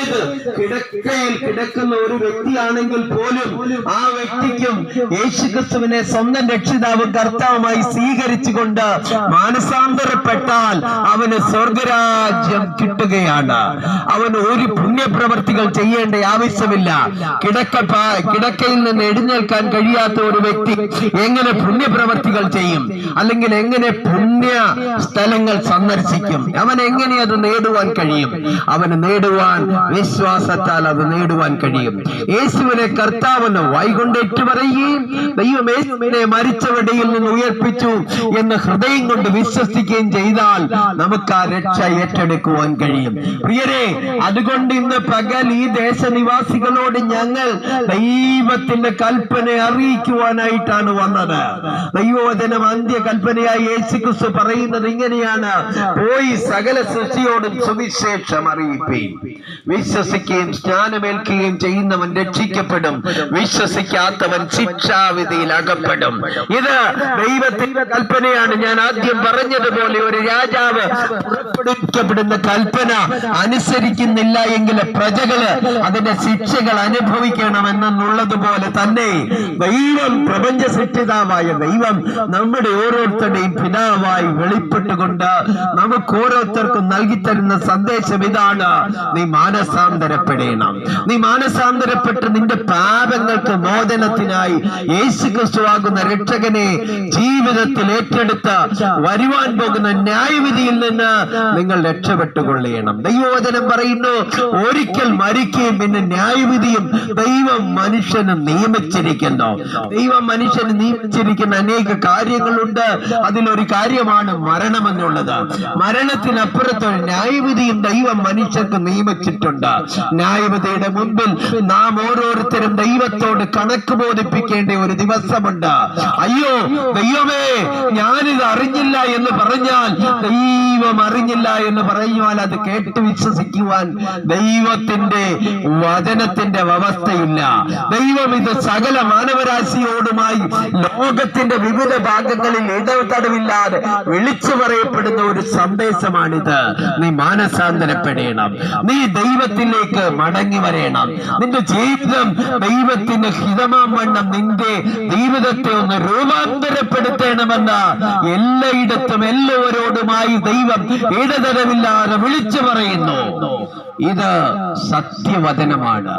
ഏത് കിടക്കയിൽ കിടക്കുന്ന ഒരു വ്യക്തിയാണെങ്കിൽ പോലും ആ വ്യക്തിക്കും യേശുക്രിസ്തുവിനെ സ്വന്തം രക്ഷിതാവും കർത്താവുമായി സ്വീകരിച്ചുകൊണ്ട് മാനസാന്തരപ്പെട്ടാൽ അവന് സ്വർഗരാജ്യം കിട്ടുകയാണ്. അവന് ഒരു പുണ്യപ്രവർത്തികൾ ചെയ്യേണ്ട ആവശ്യമില്ല. കിടക്കയിൽ നിന്ന് എഴുന്നേൽക്കാൻ കഴിയാത്ത ഒരു വ്യക്തി എങ്ങനെ പുണ്യപ്രവർത്തികൾ ചെയ്യും? അല്ലെങ്കിൽ എങ്ങനെ പുണ്യ സ്ഥലങ്ങൾ സന്ദർശിക്കും? അവൻ എങ്ങനെ അത് നേടുവാൻ കഴിയും? അവന് നേടുവാൻ വിശ്വാസത്താൽ അത് നേടുവാൻ കഴിയും. യേശുവിനെ കർത്താവെന്ന് വായ്കൊണ്ട് ഏറ്റുപറയുകയും ദൈവം യേശുവിനെ മരിച്ചവരുടെയിൽ നിന്ന് ഉയർപ്പിച്ചു എന്ന് ഹൃദയം കൊണ്ട് വിശ്വസിക്കുകയും ചെയ്താൽ നമുക്ക് ആ രക്ഷ ഏറ്റെടുക്കുവാൻ കഴിയും. പ്രിയരെ, അതുകൊണ്ട് ഇന്ന് പകൽ ഈ ദേശനിവാസികളോട് ഞങ്ങൾ ദൈവത്തിന്റെ കൽപ്പന അറിയിക്കുവാനായിട്ടാണ് വന്നത്. ദൈവവചനം അന്ത്യകൽപ്പനയായി യേശുക്രിസ്തു പറയുന്നത് ഇങ്ങനെയാണ്: പോയി സകല സൃഷ്ടിയോടും സുവിശേഷം അറിയിപ്പീൻ. വിശ്വസിക്കുകയും സ്നാനമേൽക്കുകയും ചെയ്യുന്നവൻ രക്ഷിക്കപ്പെടും, വിശ്വസിക്കാത്തവൻ ശിക്ഷാവിധിയിൽ അകപ്പെടും. ഇത് ദൈവത്തിന്റെ കൽപ്പനയാണ്. ഞാൻ ആദ്യം പറഞ്ഞതുപോലെ ഒരു രാജാവ് പുറപ്പെടുവിക്കപ്പെടുന്ന കൽപ്പന അനുസരിക്കുന്നില്ല എങ്കിൽ പ്രജകള് അതിന്റെ ശിക്ഷകൾ അനുഭവിക്കണമെന്നുള്ളതുപോലെ തന്നെ ദൈവം, പ്രപഞ്ച സൃഷ്ടിതാവായ ദൈവം നമ്മുടെ ഓരോരുത്തരുടെയും പിതാവായി വെളിപ്പെട്ടുകൊണ്ട് നമുക്ക് ഓരോരുത്തർക്കും നൽകിത്തരുന്ന സന്ദേശം ഇതാണ്: നീ മാനസാന്തരപ്പെടണം. നീ മാനസാന്തരപ്പെട്ട് നിന്റെ പാപങ്ങൾക്ക് മോചനത്തിനായി യേശുക്രിസ്തുവാകുന്ന രക്ഷകനെ ജീവിതത്തിൽ ഏറ്റെടുത്ത് വരുവാൻ പോകുന്ന ന്യായവിധിയിൽ നിന്ന് നിങ്ങൾ രക്ഷപ്പെട്ടുകൊള്ളണം. ദൈവവചനം പറയുന്നു, ഒരിക്കൽ മരിക്കുകയും പിന്നെ ന്യായവിധിയും ദൈവം മനുഷ്യന് നിയമിച്ചിരിക്കുന്നു. ദൈവം മനുഷ്യന് നിയമിച്ചിരിക്കുന്ന അനേക കാര്യങ്ങളുണ്ട്. അതിലൊരു കാര്യമാണ് മരണം എന്നുള്ളത്. മരണത്തിനപ്പുറത്തൊരു ന്യായവിധിയും ദൈവം മനുഷ്യർക്ക് നിയമിച്ചിട്ടുണ്ട്. ന്യായവിധിയുടെ മുൻപിൽ നാം ഓരോരുത്തരും ദൈവത്തോട് കണക്ക് ബോധിപ്പിക്കേണ്ട ഒരു ദിവസമുണ്ട്. അയ്യോ ദൈവമേ, ഞാനിത് അറിഞ്ഞില്ല എന്ന് പറഞ്ഞാൽ, ദൈവം അറിഞ്ഞില്ല എന്ന് പറഞ്ഞാൽ അത് കേട്ട് വിശ്വസിക്കുവാൻ ദൈവത്തിന്റെ വചനത്തിന്റെ വ്യവസ്ഥയില്ല. ദൈവം ഇത് സകല മാനവരാശിയോടുമായി ലോകത്തിന്റെ വിവിധ ഭാഗങ്ങളിൽ ഇടതടവില്ലാതെ വിളിച്ചു പറയപ്പെടുന്ന ഒരു സന്ദേശമാണിത്. നീ മാനസാന്തരപ്പെടണം, നീ ദൈവത്തിലേക്ക് മടങ്ങി വരണം. നിന്റെ ജീവിതം ദൈവത്തിന് ഹിതമാം വണ്ണം നിന്റെ ജീവിതത്തെ ഒന്ന് രൂപാന്തരപ്പെടുത്തണമെന്ന് എല്ലായിടത്തും എല്ലാവരോടുമായി ദൈവം ഇടതടവില്ലാതെ വിളിച്ചു പറയുന്നു. ഇത് സത്യവചനമാണ്.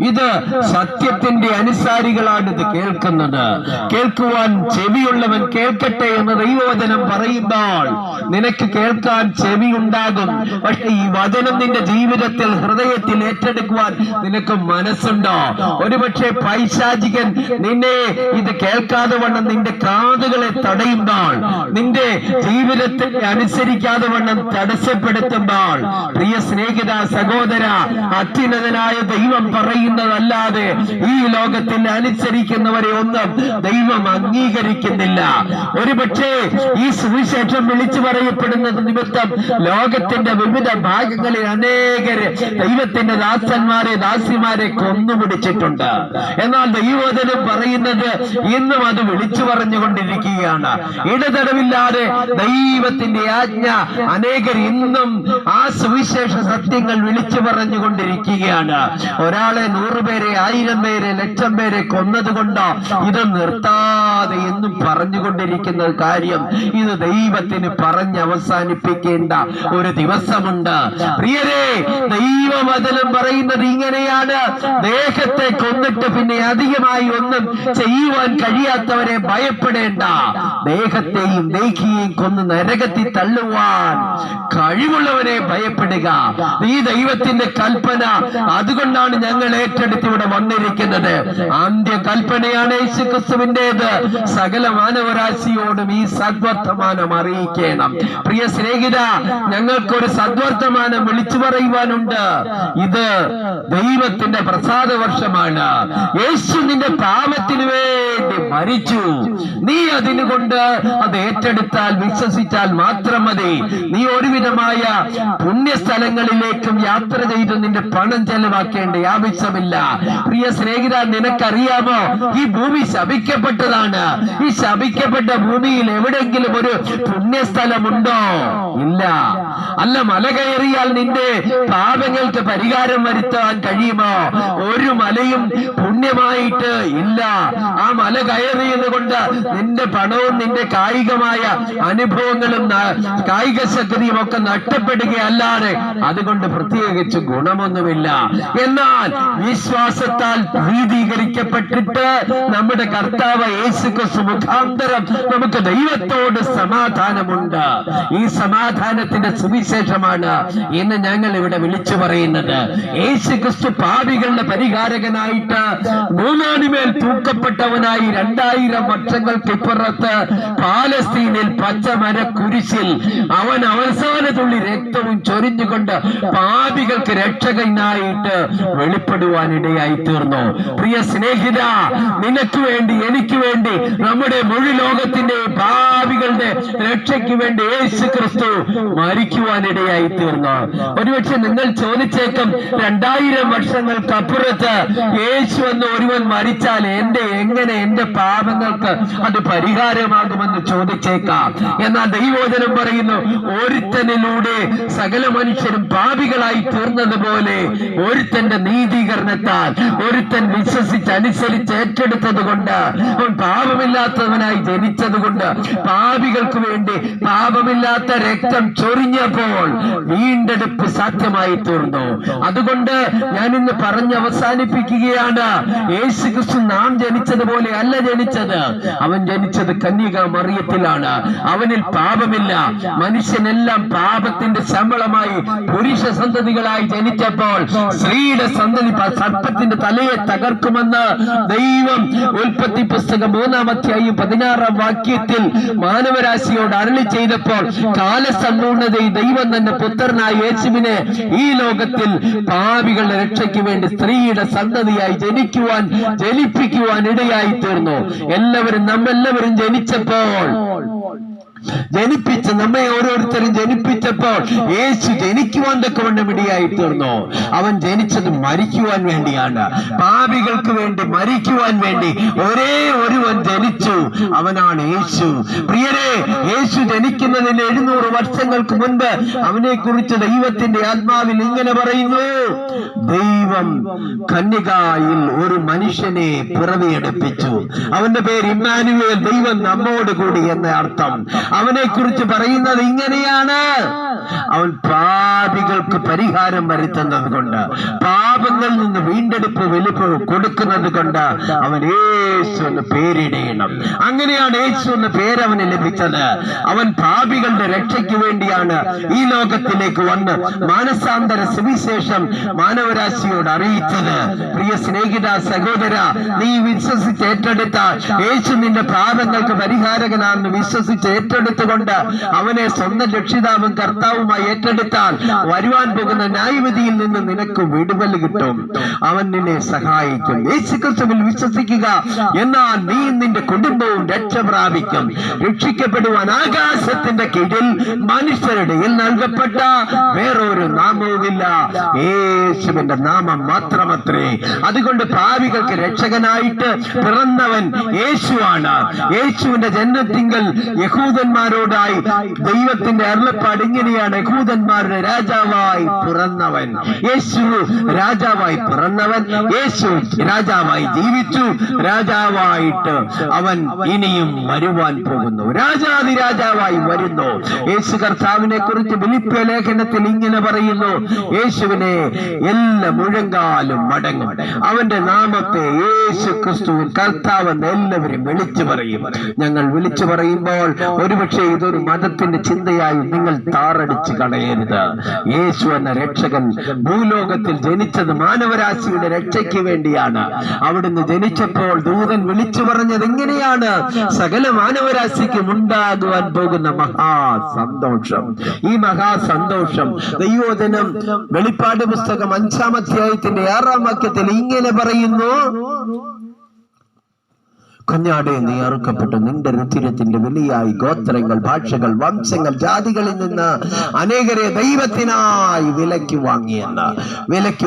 ഇത് സത്യത്തിന്റെ അനുസാരികളാണ് ഇത് കേൾക്കുന്നത്. കേൾക്കുവാൻ ചെവിയുള്ളവൻ കേൾക്കട്ടെ എന്ന് ദൈവവചനം പറയുമ്പോൾ നിനക്ക് കേൾക്കാൻ ചെവി ഉണ്ടാകും. പക്ഷെ ഈ വചനം നിന്റെ ജീവിതത്തിൽ, ഹൃദയത്തിൽ ഏറ്റെടുക്കുവാൻ നിനക്ക് മനസ്സുണ്ടോ? ഒരുപക്ഷെ പൈശാചികൻ നിന്നെ ഇത് കേൾക്കാതെ വണ്ണം നിന്റെ കാതുകളെ തടയുമ്പോൾ, നിന്റെ ജീവിതത്തിൽ അനുസരിക്കാതെ വണ്ണം തടസ്സപ്പെടുത്തുമ്പോൾ, പ്രിയ സ്നേഹിത, സഹോദര, അത്യുന്നതനായ ദൈവം പറയുന്നതല്ലാതെ ഈ ലോകത്തിൽ അനുസരിക്കുന്നവരെ ഒന്നും ദൈവം അംഗീകരിക്കുന്നില്ല. ഒരുപക്ഷെ ഈ സുവിശേഷം വിളിച്ചു പറയപ്പെടുന്നത് നിമിത്തം ലോകത്തിന്റെ വിവിധ ഭാഗങ്ങളിൽ അനേകര് ദൈവത്തിന്റെ ദാസന്മാരെ, ദാസിമാരെ കൊന്നുപിടിച്ചിട്ടുണ്ട്. എന്നാൽ ദൈവവചനം പറയുന്നത് ഇന്നും അത് വിളിച്ചു പറഞ്ഞുകൊണ്ടിരിക്കുകയാണ്. ഇടതടവില്ലാതെ ദൈവത്തിന്റെ ആജ്ഞ അനേകർ ഇന്നും ആ സുവിശേഷ സത്യങ്ങൾ വിളിച്ചു പറഞ്ഞുകൊണ്ടിരിക്കുകയാണ്. ഒരാളെ 100 പേരെ, 1000 പേരെ, 1,00,000 പേരെ കൊന്നതുകൊണ്ടോ ഇത് നിർത്താതെ എന്നും പറഞ്ഞുകൊണ്ടിരിക്കുന്ന കാര്യം, ഇത് ദൈവത്തിന് പറഞ്ഞ് അവസാനിപ്പിക്കേണ്ട ഒരു ദിവസമുണ്ട്. പ്രിയരെ, ദൈവവചനം പറയുന്നത് ഇങ്ങനെയാണ്: ദേഹത്തെ കൊന്നിട്ട് പിന്നെ അധികമായി ഒന്നും ചെയ്യുവാൻ കഴിയാത്തവരെ ഭയപ്പെടേണ്ട. ദേഹത്തെയും ദേഹിയെയും കൊന്ന് നരകത്തിൽ തള്ളുവാൻ കഴിവുള്ളവരെ ഭയപ്പെടുക. ഈ ദൈവത്തിന്റെ കൽപ്പന. അതുകൊണ്ടാണ് ഞങ്ങൾ ഏറ്റെടുത്ത് ഇവിടെ വന്നിരിക്കുന്നത്. അന്ത്യ കൽപ്പനയാണ് യേശുക്രിസ്തുവിന്റേത്. സകല മാനവരാശിയോടും ഈ സദ്വർത്തമാനം അറിയിക്കണം. പ്രിയ സ്നേഹിത, ഞങ്ങൾക്കൊരു സദ്വർത്തമാനം വിളിച്ചു പറയുവാനുണ്ട്. ഇത് ദൈവത്തിന്റെ പ്രസാദ വർഷമാണ്. യേശു നിന്റെ പാപത്തിനു വേണ്ടി മരിച്ചു. നീ അതിനുകൊണ്ട് കൊണ്ട് അത് ഏറ്റെടുത്താൽ വിശ്വസിച്ചാൽ മാത്രം മതി. നീ ഒരുവിധമായ പുണ്യസ്ഥലങ്ങളിലേക്കും യാത്ര ചെയ്ത് നിന്റെ പണം ചെലവാക്കേണ്ട ആവശ്യമില്ല. പ്രിയ സ്നേഹിത, നിനക്കറിയാമോ ഈ ഭൂമി ശപിക്കപ്പെട്ടതാണ്. ഈ ശപിക്കപ്പെട്ട ഭൂമിയിൽ എവിടെയെങ്കിലും ഒരു പുണ്യസ്ഥലമുണ്ടോ? ഇല്ല. അല്ല, മല കയറിയാൽ നിന്റെ പാപങ്ങൾക്ക് പരിഹാരം വരുത്താൻ കഴിയുമോ? ഒരു മലയും പുണ്യമായിട്ട് ഇല്ല. ആ മല കയറിയത് കൊണ്ട് നിന്റെ പണവും നിന്റെ കായികമായ അനുഭവങ്ങളും കായിക ശക്തിയും ഒക്കെ നഷ്ടപ്പെടുകയല്ലാതെ അതുകൊണ്ട് പ്രത്യേകിച്ച് ഗുണമൊന്നുമില്ല. എന്നാൽ വിശ്വാസത്താൽ നീതീകരിക്കപ്പെട്ടിട്ട് നമ്മുടെ കർത്താവ് യേശുക്രിസ്തു മുഖാന്തരം നമുക്ക് ദൈവത്തോട് സമാധാനമുണ്ട്. ഈ സമാധാനത്തിന്റെ സുവിശേഷമാണ് ഇന്ന് ഞങ്ങൾ ഇവിടെ വിളിച്ചു പറയുന്നത്. യേശുക്രിസ്തു പാപികളുടെ പരിഹാരകനായിട്ട് മൂന്നാണിമേൽ തൂക്കപ്പെട്ടവനായി 2000 വർഷങ്ങൾക്കിപ്പുറത്ത് പാലസ്തീനിൽ പച്ചമര കുരിശിൽ അവൻ അവസാന തുള്ളി രക്തവും ചൊരിഞ്ഞുകൊണ്ട് പാപികൾക്ക് രക്ഷകനായിട്ട് വെളിപ്പെടുവാനിടയായി തീർന്നു. പ്രിയ സ്നേഹിത, നിനക്ക് വേണ്ടി, എനിക്ക് വേണ്ടി, നമ്മുടെ മുഴു ലോകത്തിന്റെ പാപികളുടെ രക്ഷയ്ക്ക് വേണ്ടി യേശുക്രിസ്തു മരിക്കുവാനിടയായി തീർന്നു. ഒരുപക്ഷെ നിങ്ങൾ ചോദിച്ചേക്കും, 2000 വർഷങ്ങൾക്കപ്പുറത്ത് യേശു എന്ന് ഒരുവൻ മരിച്ചാൽ എങ്ങനെ എന്റെ പാപങ്ങൾക്ക് അത് പരിഹാരമാകുമെന്ന് ചോദിച്ചേക്കാം. എന്നാൽ ദൈവവചനം പറയുന്നു, ഒരുത്തനിലൂടെ സകല മനുഷ്യരും പാപികളായി തീർന്നതുപോലെ ഒരുത്തന്റെ നീതീകരണത്താൽ, ഒരുത്തൻ വിശ്വസിച്ചനുസരിച്ച് ഏറ്റെടുത്തത് കൊണ്ട്, അവൻ പാപമില്ലാത്തവനായി ജനിച്ചത് കൊണ്ട്, പാപികൾക്ക് വേണ്ടി പാപമില്ലാത്ത രക്തം ചൊരിഞ്ഞപ്പോൾ വീണ്ടെടുപ്പ് സാധ്യമായി തീർന്നു. അതുകൊണ്ട് ഞാൻ ഇന്ന് പറഞ്ഞ് അവസാനിപ്പിക്കുകയാണ്. യേശുക്രിസ്തു നാം ജനിച്ചതുപോലെ അല്ല ജനിച്ചത്. അവൻ ജനിച്ചത് കന്യക മറിയത്തിലാണ്. അവനിൽ പാപമില്ല. മനുഷ്യനെല്ലാം പാപത്തിന്റെ ശമ്പളമായി പുരുഷ സന്തതികളായി ജനിച്ചപ്പോൾ സ്ത്രീയുടെ സന്തതി സർപ്പത്തിന്റെ തലയെ തകർക്കുമെന്ന് ദൈവം ഉൽപ്പത്തി പുസ്തകം 3-ാം അധ്യായം 16-ാം വാക്യത്തിൽ മാനവരാശിയോട് അരുളി ചെയ്തപ്പോൾ കാലസമ്പൂർണതയിൽ ദൈവം തന്നെ പുത്രനായ യേശുവിനെ ഈ ലോകത്തിൽ പാപികളുടെ രക്ഷയ്ക്ക് വേണ്ടി സ്ത്രീയുടെ സന്തതിയായി ജനിപ്പിക്കുവാൻ ഇടയായി തീർന്നു. നമ്മെല്ലാവരും ജനിപ്പിച്ച് നമ്മെ ഓരോരുത്തരും ജനിപ്പിച്ചപ്പോൾ യേശു ജനിക്കുവാൻ തക്കവണ്ണം ഇടയായി തീർന്നു. അവൻ ജനിച്ചത് മരിക്കുവാൻ വേണ്ടിയാണ്. പാപികൾക്ക് വേണ്ടി മരിക്കുവാൻ വേണ്ടി ഒരേ ഒരുവൻ ജനിച്ചു, അവനാണ് യേശു. പ്രിയരെ, യേശു ജനിക്കുന്നതിന് 700 വർഷങ്ങൾക്ക് മുൻപ് അവനെ കുറിച്ച് ദൈവത്തിന്റെ ആത്മാവിൽ ഇങ്ങനെ പറയുന്നു, ദൈവം കന്യകയിൽ ഒരു മനുഷ്യനെ പിറവിയെടുപ്പിച്ചു. അവന്റെ പേര് ഇമ്മാനുവേൽ, ദൈവം നമ്മോട് കൂടി എന്ന അർത്ഥം. അവനെ കുറിച്ച് പറയുന്നത് ഇങ്ങനെയാണ്, അവൻ പാപികൾക്ക് പരിഹാരം വരുത്തുന്നത് കൊണ്ട്, പാപങ്ങളിൽ നിന്ന് വീണ്ടെടുപ്പ് വെളിപ്പ് കൊടുക്കുന്നത് കൊണ്ട് അവൻ യേശു എന്ന് പേരിടണം. അങ്ങനെയാണ് യേശു എന്ന പേര് അവന് ലഭിച്ചത്. അവൻ പാപികളുടെ രക്ഷയ്ക്ക് വേണ്ടിയാണ് ഈ ലോകത്തിലേക്ക് വന്ന് മാനസാന്തര സുവിശേഷം മാനവരാശിയോട് അറിയിച്ചത്. പ്രിയ സ്നേഹിത, സഹോദര, നീ വിശ്വസിച്ച് ഏറ്റെടുത്ത യേശു നിന്റെ പാപങ്ങൾക്ക് പരിഹാരകനാണെന്ന് വിശ്വസിച്ച് ഏറ്റെടുത്തുകൊണ്ട് അവനെ സ്വന്തം രക്ഷിതാവും കർത്താവുമായി ഏറ്റെടുത്താൽ വരുവാൻ പോകുന്ന ന്യായവിധിയിൽ നിന്ന് നിനക്ക് വിടുതൽ കിട്ടും. അവൻ നിന്നെ സഹായിക്കും. യേശുക്രിസ്തുവിൽ വിശ്വസിക്കുക, എന്നാൽ നീ നിന്റെ കുടുംബവും രക്ഷ പ്രാപിക്കും. രക്ഷിക്കപ്പെടുവാൻ ആകാശത്തിന്റെ കീഴിൽ മനുഷ്യരുടെ നൽകപ്പെട്ട വേറൊരു നാമവുമില്ല, യേശുവിന്റെ നാമം മാത്രമത്രേ. അതുകൊണ്ട് പാപികൾക്ക് രക്ഷകനായിട്ട് പിറന്നവൻ യേശുവാണ്. യേശുവിന്റെ ജന്മത്തിങ്കൽ യഹൂദന്മാരോടായി ദൈവത്തിന്റെ അരുളപ്പാട് ഇങ്ങനെയാണ്, യഹൂദന്മാരുടെ രാജാവായി പിറന്നവൻ യേശു, രാജാവായി പിറന്നവൻ യേശു, രാജാവായി ജീവിച്ചു, രാജാവായിട്ട് അവൻ ഇനിയും വരുവാൻ പോകുന്നു, രാജാതിരാജാവായി വരുന്നു. യേശു കർത്താവിനെ കുറിച്ച് ഫിലിപ്പിയ ലേഖനത്തിൽ ഇങ്ങനെ പറയുന്നു, യേശുവിനെ എല്ലാ മുഴങ്കാലും മടങ്ങും, അവന്റെ നാമത്തെ യേശു ക്രിസ്തുവിൻ കർത്താവെന്ന് എല്ലാവരും വിളിച്ചു പറയും. ഞങ്ങൾ വിളിച്ചു പറയുമ്പോൾ ഒരുപക്ഷെ ഇതൊരു മതത്തിന്റെ ചിന്തയായി നിങ്ങൾ താറടിച്ചു കളയരുത്. യേശു എന്ന രക്ഷകൻ ഭൂലോകത്തിൽ ജനിച്ചത് മാനവരാശിയുടെ രക്ഷയ്ക്ക് വേണ്ടിയാണ്. അവിടുന്ന് ജനിച്ചപ്പോൾ ദൂതൻ വിളിച്ചു പറഞ്ഞത് ഇങ്ങനെയാണ്, സകല മാനവരാശിക്കും ഉണ്ടാകുവാൻ പോകുന്ന മഹാസന്തോഷം. ഈ മഹാസന്തോഷം ദൈവവചനം വെളിപ്പാട് പുസ്തകം 5-ാം അധ്യായത്തിന്റെ 6-ാം വാക്യത്തിൽ ഇങ്ങനെ പറയുന്നു, കുഞ്ഞാടെ നീ അറുക്കപ്പെട്ടു, നിന്റെ രുധിരത്തിന്റെ വിലയായി ഗോത്രങ്ങൾ, ഭാഷകൾ, വംശങ്ങൾ, ജാതികളിൽ നിന്ന് അനേകരെ ദൈവത്തിനായി വിലയ്ക്ക്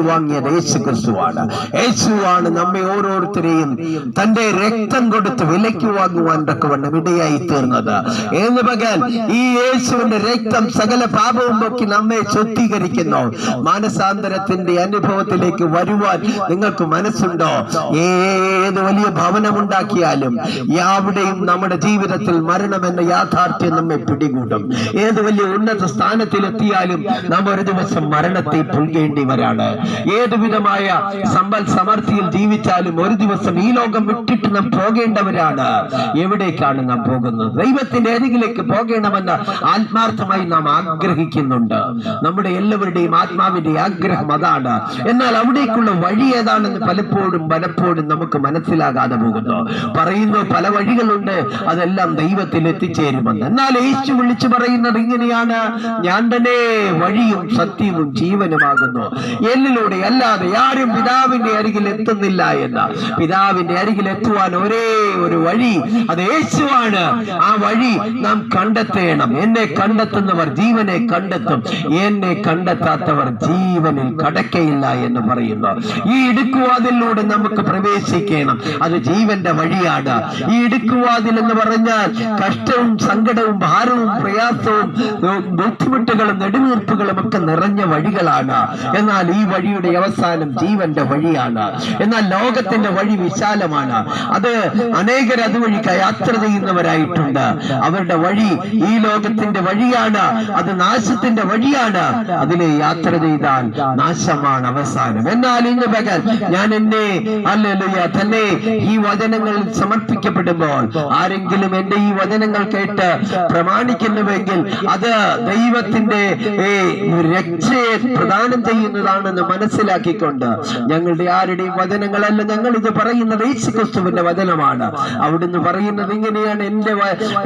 വാങ്ങിയത് യേശു ക്രിസ്തുവാണ്. യേശുവാണ് നമ്മെ ഓരോരുത്തരെയും തന്റെ രക്തം കൊടുത്ത് വിലയ്ക്ക് വാങ്ങുവാൻ തക്കവണ്ണം ഇടയായി തീർന്നത്. എന്ന് പകൽ ഈ യേശുവിന്റെ രക്തം സകല പാപവും പൊക്കി നമ്മെ ശുദ്ധീകരിക്കുന്നു. മാനസാന്തരത്തിന്റെ അനുഭവത്തിലേക്ക് വരുവാൻ നിങ്ങൾക്ക് മനസ്സുണ്ടോ? ഏത് വലിയ ഭവനമുണ്ടാക്കിയ അവിടെയും നമ്മുടെ ജീവിതത്തിൽ മരണം എന്ന യാഥാർത്ഥ്യം നമ്മെ പിടികൂടും. ഏത് വലിയ ഉന്നത സ്ഥാനത്തിലെത്തിയാലും നാം ഒരു ദിവസം മരണത്തെ പുൽകേണ്ടി വരാണ്. ഏത് വിധമായ സമ്പൽ സമൃദ്ധിയിൽ ജീവിച്ചാലും ഒരു ദിവസം ഈ ലോകം വിട്ടിട്ട് നാം പോകേണ്ടവരാണ്. എവിടേക്കാണ് നാം പോകുന്നത്? ദൈവത്തിന്റെ അരികിലേക്ക് പോകണമെന്ന് ആത്മാർത്ഥമായി നാം ആഗ്രഹിക്കുന്നുണ്ട്. നമ്മുടെ എല്ലാവരുടെയും ആത്മാവിന്റെ ആഗ്രഹം അതാണ്. എന്നാൽ അവിടേക്കുള്ള വഴി ഏതാണെന്ന് പലപ്പോഴും നമുക്ക് മനസ്സിലാകാതെ പോകുന്നു. പറയുന്നു പല വഴികളുണ്ട്, അതെല്ലാം ദൈവത്തിൽ എത്തിച്ചേരുമെന്ന്. എന്നാൽ യേശു വിളിച്ചു പറയുന്നത് ഇങ്ങനെയാണ്: ഞാൻ തന്നെ വഴിയും സത്യവും ജീവനുമാകുന്നു, എന്നിലൂടെ അല്ലാതെ ആരും പിതാവിന്റെ അരികിൽ എത്തുന്നില്ല എന്ന്. പിതാവിന്റെ അരികിൽ എത്തുവാൻ ഒരേ ഒരു വഴി, അത് യേശുവാണ്. ആ വഴി നാം കണ്ടെത്തേണം. എന്നെ കണ്ടെത്തുന്നവർ ജീവനെ കണ്ടെത്തും, എന്നെ കണ്ടെത്താത്തവർ ജീവനിൽ കടക്കയില്ല എന്ന് പറയുന്നു. ഈ ഇടുക്കുവാതിലൂടെ നമുക്ക് പ്രവേശിക്കണം. അത് ജീവന്റെ വഴിയാണ്. ഈ ഇടുക്കുവാതിൽ എന്ന് പറഞ്ഞാൽ കഷ്ടവും സങ്കടവും ഭാരവും പ്രയാസവും ബുദ്ധിമുട്ടുകളും നെടുവീർപ്പുകളും ഒക്കെ നിറഞ്ഞ വഴികളാണ്. എന്നാൽ ഈ വഴിയുടെ അവസാനം ജീവന്റെ വഴിയാണ്. എന്നാൽ ലോകത്തിന്റെ വഴി വിശാലമാണ്. അത് അനേകർ അതുവഴി യാത്ര ചെയ്യുന്നവരായിട്ടുണ്ട്. അവരുടെ വഴി ഈ ലോകത്തിന്റെ വഴിയാണ്, അത് നാശത്തിന്റെ വഴിയാണ്. അതിലെ യാത്ര ചെയ്താൽ നാശമാണ് അവസാനം. എന്നാൽ ഇന്ന് പകൽ ഞാൻ എന്നെ തന്നെ ഈ വചനങ്ങളിൽ സമർപ്പിക്കപ്പെടുമ്പോൾ ആരെങ്കിലും എന്റെ ഈ വചനങ്ങൾ കേട്ട് പ്രമാണിക്കുന്നുവെങ്കിൽ അത് ദൈവത്തിന്റെ രക്ഷയെ പ്രദാനം ചെയ്യുന്നതാണെന്ന് മനസ്സിലാക്കിക്കൊണ്ട്, ഞങ്ങളുടെ ആരുടെയും വചനങ്ങളല്ല, ഞങ്ങൾ ഇത് പറയുന്നത് യേശുക്രിസ്തുവിന്റെ വചനമാണ്. അവിടുന്ന് പറയുന്നത് ഇങ്ങനെയാണ്: എന്റെ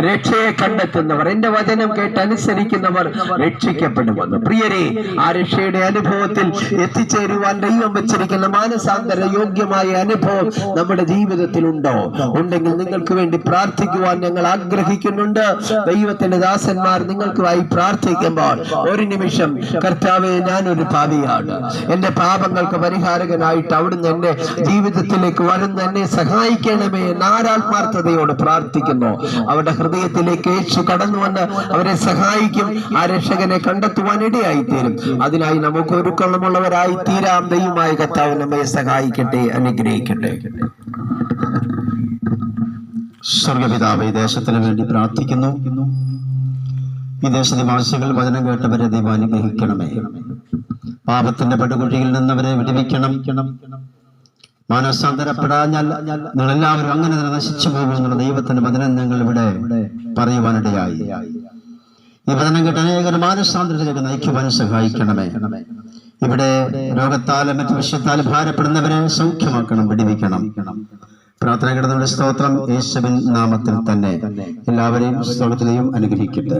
രക്ഷയെ കണ്ടെത്തുന്നവർ, എന്റെ വചനം കേട്ട് അനുസരിക്കുന്നവർ രക്ഷിക്കപ്പെടുമെന്ന്. പ്രിയരെ, ആ രക്ഷയുടെ അനുഭവത്തിൽ എത്തിച്ചേരുവാൻ ദൈവം വെച്ചിരിക്കുന്ന മാനസാന്തര യോഗ്യമായ അനുഭവം നമ്മുടെ ജീവിതത്തിൽ ഉണ്ടോ? ഉണ്ടെങ്കിൽ നിങ്ങൾക്ക് വേണ്ടി പ്രാർത്ഥിക്കുവാൻ ഞങ്ങൾ ആഗ്രഹിക്കുന്നുണ്ട്. ദൈവത്തിന്റെ ദാസന്മാർ നിങ്ങൾക്കായി പ്രാർത്ഥിക്കുമ്പോൾ ഒരു നിമിഷം, കർത്താവേ, ഞാനൊരു പാപിയാണ്, എന്റെ പാപങ്ങൾക്ക് പരിഹാരകനായിട്ട് അവിടുന്ന് എന്റെ ജീവിതത്തിലേക്ക് വരുന്ന എന്നെ സഹായിക്കണമേ എന്ന് ആരാത്മാർത്ഥതയോട് പ്രാർത്ഥിക്കുന്നു. അവരുടെ ഹൃദയത്തിലേക്ക് യേശു കടന്നു വന്ന് അവരെ സഹായിക്കും. ആ രക്ഷകനെ കണ്ടെത്തുവാൻ ഇടയായി തീരും. അതിനായി നമുക്ക് ഒരുക്കമുള്ളവരായി തീരാം. ദൈവമായ കർത്താവ് നമ്മെ സഹായിക്കട്ടെ, അനുഗ്രഹിക്കട്ടെ. സ്വർഗപിതാവേ, ദേശത്തിന് വേണ്ടി പ്രാർത്ഥിക്കുന്നു. ഈ ദേശനിവാസികൾ വചനം കേട്ടവരെ ദൈവം അനുഗ്രഹിക്കണമേ. പാപത്തിന്റെ പടുകുഴിയിൽ നിന്നവരെ വിടുവിക്കണം. മാനസാന്തരപ്പെടാഞ്ഞാൽ നിങ്ങളെല്ലാവരും അങ്ങനെ തന്നെ നശിച്ചു പോകുമെന്നുള്ള ദൈവത്തിന്റെ വചനം ഞങ്ങൾ ഇവിടെ പറയുവാനിടയായി. ഈ വചനം കേട്ട് അനേകർ മാനസാന്തരത്തിലേക്ക് നയിക്കുവാൻ സഹായിക്കണമേ. ഇവിടെ രോഗത്താലും മറ്റു വിഷയത്താലും ഭാരപ്പെടുന്നവരെ സൗഖ്യമാക്കണം, വിടുവിക്കണം. പ്രാർത്ഥന കിടന്നവരുടെ സ്തോത്രം യേശുവിൻ നാമത്തിൽ തന്നെ എല്ലാവരെയും സ്തോത്രത്തിലെയും അനുഗ്രഹിക്കട്ടെ.